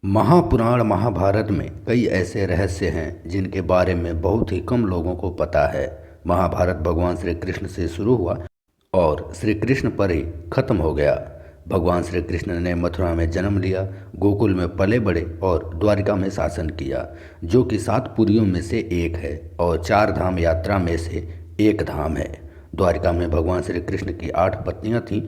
महापुराण महाभारत में कई ऐसे रहस्य हैं जिनके बारे में बहुत ही कम लोगों को पता है। महाभारत भगवान श्री कृष्ण से शुरू हुआ और श्री कृष्ण पर ही खत्म हो गया। भगवान श्री कृष्ण ने मथुरा में जन्म लिया, गोकुल में पले बड़े और द्वारिका में शासन किया, जो कि 7 पुरियों में से एक है और 4 धाम यात्रा में से एक धाम है। द्वारिका में भगवान श्री कृष्ण की 8 पत्नियां थीं,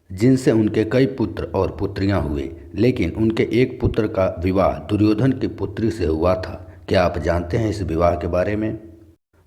जिनसे उनके कई पुत्र और पुत्रियां हुए, लेकिन उनके एक पुत्र का विवाह दुर्योधन की पुत्री से हुआ था। क्या आप जानते हैं इस विवाह के बारे में?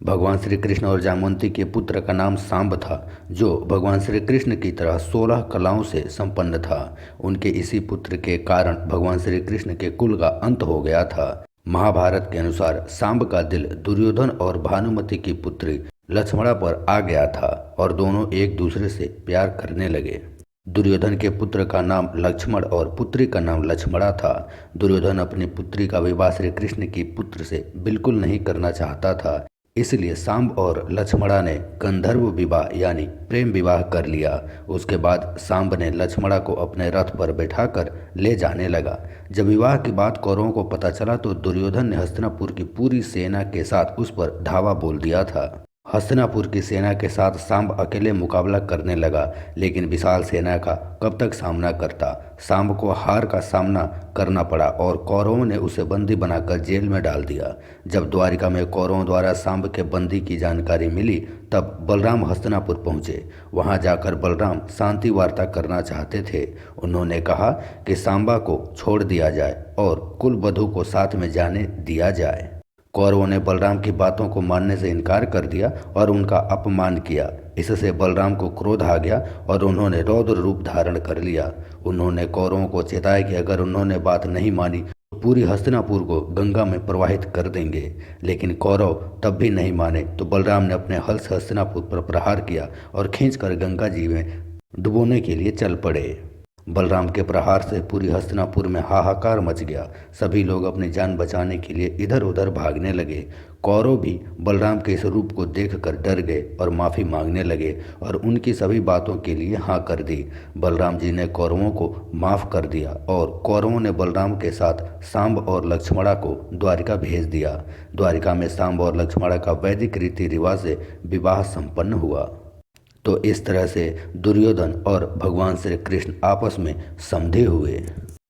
भगवान श्री कृष्ण और जामवंती के पुत्र का नाम सांब था, जो भगवान श्री कृष्ण की तरह 16 कलाओं से संपन्न था। उनके इसी पुत्र के कारण भगवान श्री कृष्ण के कुल का अंत हो गया था। महाभारत के अनुसार सांब का दिल दुर्योधन और भानुमति की पुत्री लक्ष्मणा पर आ गया था और दोनों एक दूसरे से प्यार करने लगे। दुर्योधन के पुत्र का नाम लक्ष्मण और पुत्री का नाम लक्ष्मणा था। दुर्योधन अपनी पुत्री का विवाह श्री कृष्ण की पुत्र से बिल्कुल नहीं करना चाहता था, इसलिए सांब और लक्ष्मणा ने गंधर्व विवाह यानी प्रेम विवाह कर लिया। उसके बाद सांब ने लक्ष्मणा को अपने रथ पर बैठाकर ले जाने लगा। जब विवाह की बात कौरवों को पता चला तो दुर्योधन ने हस्तिनापुर की पूरी सेना के साथ उस पर धावा बोल दिया था। हस्तिनापुर की सेना के साथ सांब अकेले मुकाबला करने लगा, लेकिन विशाल सेना का कब तक सामना करता। सांब को हार का सामना करना पड़ा और कौरवों ने उसे बंदी बनाकर जेल में डाल दिया। जब द्वारिका में कौरवों द्वारा सांब के बंदी की जानकारी मिली, तब बलराम हस्तिनापुर पहुंचे। वहां जाकर बलराम शांति वार्ता करना चाहते थे। उन्होंने कहा कि सांबा को छोड़ दिया जाए और कुलवधू को साथ में जाने दिया जाए। कौरवों ने बलराम की बातों को मानने से इनकार कर दिया और उनका अपमान किया। इससे बलराम को क्रोध आ गया और उन्होंने रौद्र रूप धारण कर लिया। उन्होंने कौरवों को चेताया कि अगर उन्होंने बात नहीं मानी तो पूरी हस्तिनापुर को गंगा में प्रवाहित कर देंगे। लेकिन कौरव तब भी नहीं माने तो बलराम ने अपने हल से हस्तिनापुर पर प्रहार किया और खींचकर गंगा जी में डुबोने के लिए चल पड़े। बलराम के प्रहार से पूरी हस्तिनापुर में हाहाकार मच गया। सभी लोग अपनी जान बचाने के लिए इधर उधर भागने लगे। कौरव भी बलराम के इस रूप को देखकर डर गए और माफ़ी मांगने लगे और उनकी सभी बातों के लिए हाँ कर दी। बलराम जी ने कौरवों को माफ़ कर दिया और कौरवों ने बलराम के साथ सांब और लक्ष्मणा को द्वारिका भेज दिया। द्वारिका में सांब और लक्ष्मणा का वैदिक रीति रिवाज से विवाह संपन्न हुआ। तो इस तरह से दुर्योधन और भगवान श्री कृष्ण आपस में समझे हुए।